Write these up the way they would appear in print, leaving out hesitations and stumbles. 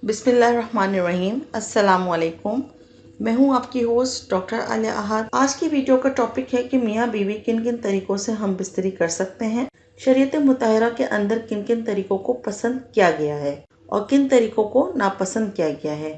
बिस्मिल्लाहिर्रहमानिर्रहीम। अस्सलाम वालेकुम। मैं हूं आपकी होस्ट डॉक्टर आलिया अहाद। आज की वीडियो का टॉपिक है कि मियाँ बीवी किन किन तरीकों से हम बिस्तरी कर सकते हैं, शरीयत मुतहरा के अंदर किन किन तरीकों को पसंद किया गया है और किन तरीकों को नापसंद किया गया है।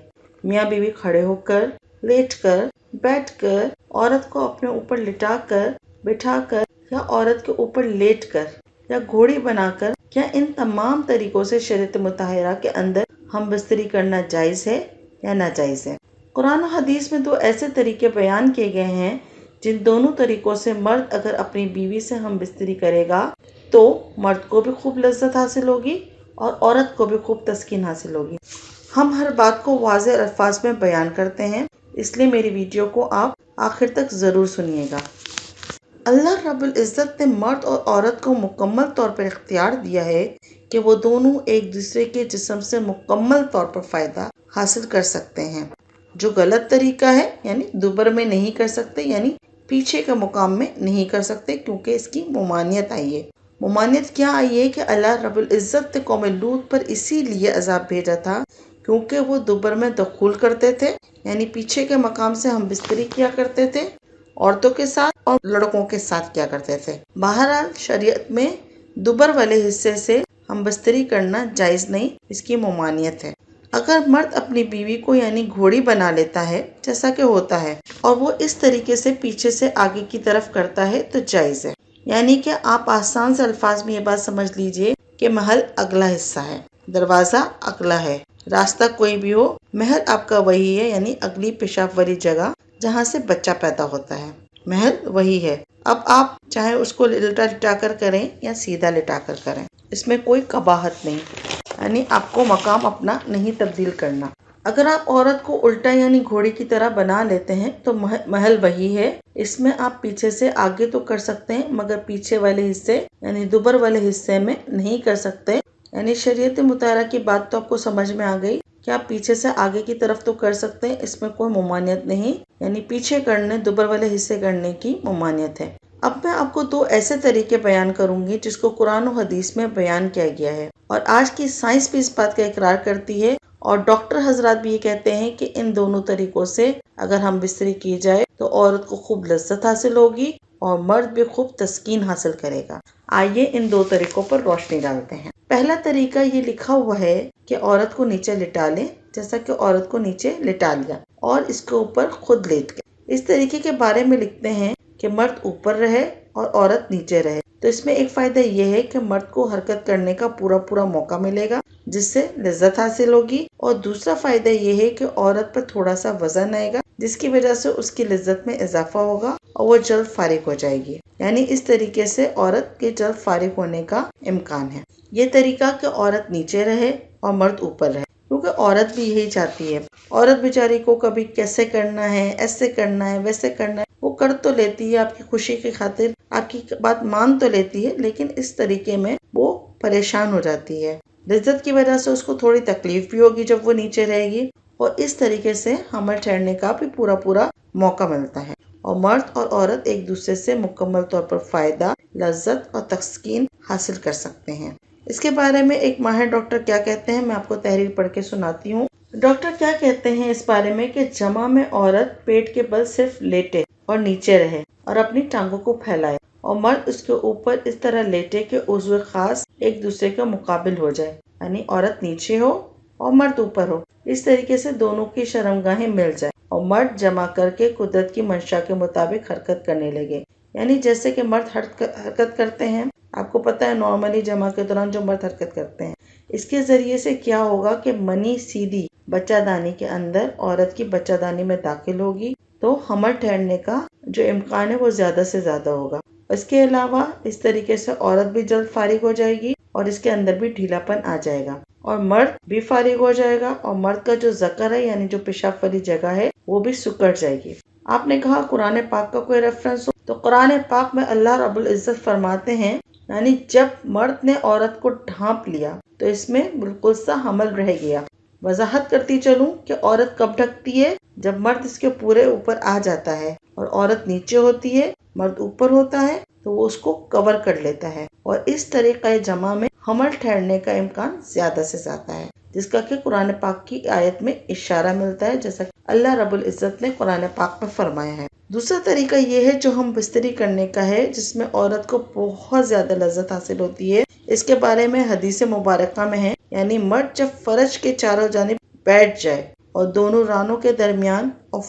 मियाँ बीवी खड़े होकर, लेटकर, बैठकर, औरत को अपने ऊपर लिटाकर, बिठाकर या औरत के ऊपर लेटकर या घोड़ी बनाकर, क्या इन तमाम तरीकों से शरीयत मुतहरा के अंदर हम बिस्तरी करना जायज़ है या नाजायज़ है। कुरान और हदीस में दो ऐसे तरीके बयान किए गए हैं जिन दोनों तरीकों से मर्द अगर अपनी बीवी से हम बिस्तरी करेगा तो मर्द को भी खूब लज्जत हासिल होगी और औरत को भी खूब तस्कीन हासिल होगी। हम हर बात को वाज़ेह अल्फाज में बयान करते हैं, इसलिए मेरी वीडियो को आप आखिर तक ज़रूर सुनिएगा। अल्लाह रब्बुल इज़्ज़त ने मर्द और औरत को मुकम्मल तौर पर इख्तियार दिया है कि वो दोनों एक दूसरे के जिस्म से मुकम्मल तौर पर फ़ायदा हासिल कर सकते हैं। जो गलत तरीका है यानी दुबर में नहीं कर सकते, यानी पीछे के मुकाम में नहीं कर सकते, क्योंकि इसकी मुमानियत आई है। मुमानियत क्या आई है कि अल्लाह रब्बुल इज़्ज़त ने कौम लूत पर इसीलिए अज़ाब भेजा था क्योंकि वो दुबर में दखूल करते थे, यानी पीछे के मकाम से हम बिस्तरी किया करते थे, औरतों के साथ और लड़कों के साथ किया करते थे। बहरहाल शरीयत में दुबर वाले हिस्से से हम बिस्तरी करना जायज़ नहीं, इसकी मुमानियत है। अगर मर्द अपनी बीवी को यानी घोड़ी बना लेता है जैसा कि होता है और वो इस तरीके से पीछे से आगे की तरफ करता है तो जायज़ है। यानी कि आप आसान से अल्फाज में ये बात समझ लीजिए कि महल अगला हिस्सा है, दरवाज़ा अगला है, रास्ता कोई भी हो, महल आपका वही है, यानी अगली पेशाब वाली जगह जहाँ से बच्चा पैदा होता है, महल वही है। अब आप चाहे उसको लिटा लिटा कर करें या सीधा लिटा कर करें, इसमें कोई कबाहत नहीं, यानी आपको मकाम अपना नहीं तब्दील करना। अगर आप औरत को उल्टा यानी घोड़ी की तरह बना लेते हैं तो महल वही है। इसमें आप पीछे से आगे तो कर सकते हैं मगर पीछे वाले हिस्से यानी दुबर वाले हिस्से में नहीं कर सकते। यानी शरीयत मुताहरा की बात तो आपको समझ में आ गई कि आप पीछे से आगे की तरफ तो कर सकते हैं, इसमें कोई मुमानियत नहीं, यानी पीछे करने दुबर वाले हिस्से करने की मुमानियत है। अब मैं आपको दो ऐसे तरीके बयान करूंगी जिसको कुरान और हदीस में बयान किया गया है और आज की साइंस भी इस बात का इकरार करती है और डॉक्टर हजरात भी ये कहते हैं कि इन दोनों तरीकों से अगर हम बिस्तरी की जाए तो औरत को खूब लज्जत हासिल होगी और मर्द भी खूब तस्कीन हासिल करेगा। आइए इन दो तरीकों पर रोशनी डालते हैं। पहला तरीका ये लिखा हुआ है कि औरत को नीचे लिटा लें, जैसा कि औरत को नीचे लिटा लिया और इसके ऊपर खुद लेट गए। इस तरीके के बारे में लिखते हैं कि मर्द ऊपर रहे और औरत नीचे रहे, तो इसमें एक फायदा यह है कि मर्द को हरकत करने का पूरा मौका मिलेगा जिससे लज्जत हासिल होगी, और दूसरा फायदा यह है कि औरत पर थोड़ा सा वजन आएगा जिसकी वजह से उसकी लज्जत में इजाफा होगा और वो जल्द फारिग हो जाएगी। यानी इस तरीके से औरत के जल्द फारिग होने का इम्कान है। ये तरीका कि औरत नीचे रहे और मर्द ऊपर रहे, क्योंकि औरत भी यही चाहती है। औरत बेचारी को कभी कैसे करना है, ऐसे करना है, वैसे करना है, वो कर तो लेती है आपकी खुशी की खातिर, आपकी बात मान तो लेती है, लेकिन इस तरीके में वो परेशान हो जाती है। लज्जत की वजह से उसको थोड़ी तकलीफ भी होगी जब वो नीचे रहेगी और इस तरीके से हमल ठहरने का भी पूरा मौका मिलता है और मर्द और औरत एक दूसरे से मुकम्मल तौर पर फायदा, लज्जत और तस्कीन हासिल कर सकते हैं। इसके बारे में एक माहिर डॉक्टर क्या कहते हैं, मैं आपको तहरीर पढ़ के सुनाती हूँ। डॉक्टर क्या कहते हैं इस बारे में कि जमा में औरत पेट के बल सिर्फ लेटे और नीचे रहे और अपनी टांगों को फैलाए और मर्द उसके ऊपर इस तरह लेटे कि उज़्व खास एक दूसरे के मुकाबिल हो जाए, यानी औरत नीचे हो और मर्द ऊपर हो। इस तरीके से दोनों की शर्मगाहें मिल जाए और मर्द जमा करके कुदरत की मंशा के मुताबिक हरकत करने लगे। यानी जैसे कि मर्द हरकत करते हैं, आपको पता है नॉर्मली जमा के दौरान जो मर्द हरकत करते हैं, इसके जरिए से क्या होगा कि मनी सीधी बच्चादानी के अंदर औरत की बच्चादानी में दाखिल होगी तो हमल ठहरने का जो इम्कान है वो ज्यादा से ज्यादा होगा। इसके अलावा इस तरीके से औरत भी जल्द फारिग हो जाएगी और इसके अंदर भी ढीलापन आ जाएगा और मर्द भी फारिग हो जाएगा और मर्द का जो ज़कर है यानी जो पेशाब वाली जगह है वो भी सुकड़ जाएगी। आपने कहा कुरान पाक का कोई रेफरेंस हो, तो कुरान पाक में अल्लाह रब्बुल इज़्ज़त फरमाते हैं, यानी जब मर्द ने औरत को ढांप लिया तो इसमें बिल्कुल सा हमल रह गया। वजाहत करती चलूं कि औरत कब ढकती है, जब मर्द इसके पूरे ऊपर आ जाता है और औरत नीचे होती है, मर्द ऊपर होता है तो वो उसको कवर कर लेता है और इस तरीक़े जमा में हमल ठहरने का इम्कान ज्यादा से ज्यादा है। जिसका कि कुरान पाक की आयत में इशारा मिलता है, जैसा कि अल्लाह रब्बुल इज्जत ने कुरान पाक में फरमाया है। दूसरा तरीका ये है जो हम बिस्तरी करने का है, जिसमें औरत को बहुत ज्यादा लज्जत हासिल होती है। इसके बारे में हदीस मुबारका में है, यानी मर्द जब फर्ज के चारों जानिब बैठ जाए और दोनों रानों के दरमियान, और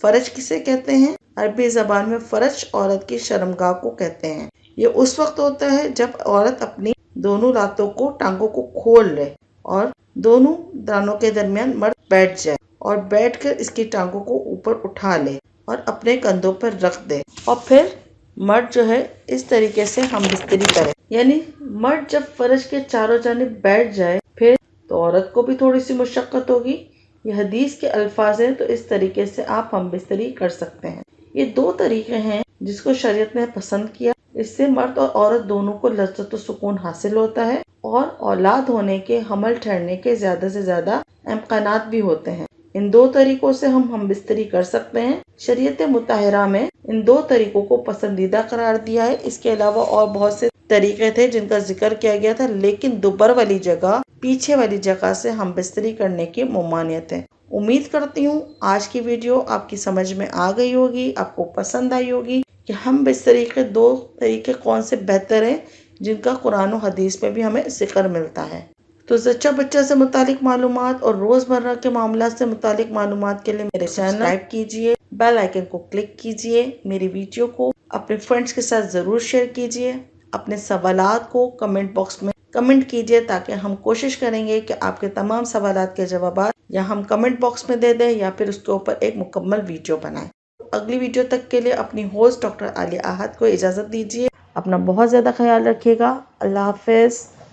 फर्ज किसे कहते हैं? अरबी जबान में फर्ज औरत की शर्मगाह को कहते हैं। ये उस वक्त होता है जब औरत अपनी दोनों लातों को, टांगों को खोल ले और दोनों दानों के दरमियान मर्द बैठ जाए और बैठकर इसकी टांगों को ऊपर उठा ले और अपने कंधों पर रख दे, और फिर मर्द जो है इस तरीके से हम बिस्तरी करे। यानी मर्द जब फर्ज के चारों जानिब बैठ जाए फिर तो औरत को भी थोड़ी सी मुशक्कत होगी। ये हदीस के अल्फाज हैं, तो इस तरीके से आप हम बिस्तरी कर सकते हैं। ये दो तरीके हैं जिसको शरीयत ने पसंद किया। इससे मर्द और औरत दोनों को लज्जत और सुकून हासिल होता है और औलाद होने के, हमल ठहरने के ज्यादा से ज्यादा इम्कानात भी होते हैं। इन दो तरीकों से हम बिस्तरी कर सकते हैं। शरीयत मुताहिरा में इन दो तरीकों को पसंदीदा करार दिया है। इसके अलावा और बहुत से तरीके थे जिनका जिक्र किया गया था, लेकिन दुबर वाली जगह, पीछे वाली जगह से हम बिस्तरी करने की ममानियत है। उम्मीद करती हूँ आज की वीडियो आपकी समझ में आ गई होगी, आपको पसंद आई होगी कि हम बिस्तरी के दो तरीके कौन से बेहतर हैं, जिनका कुरान और हदीस में भी हमें जिक्र मिलता है। तो जच्चा बच्चा से मुतालिक मालूमात और रोजमर्रा के मामला से मुतालिक मालूमात के लिए मेरे चैनल सब्सक्राइब कीजिए, बेल आइकन को क्लिक कीजिए, मेरी वीडियो को अपने फ्रेंड्स के साथ जरूर शेयर कीजिए। अपने सवालात को कमेंट बॉक्स में कमेंट कीजिए, ताकि हम कोशिश करेंगे कि आपके तमाम सवालात के जवाब या हम कमेंट बॉक्स में दे दें या फिर उसके ऊपर एक मुकम्मल वीडियो बनाएं। अगली वीडियो तक के लिए अपनी होस्ट डॉक्टर आलिया आहद को इजाज़त दीजिए। अपना बहुत ज़्यादा ख्याल रखिएगा। अल्लाह हाफिज़।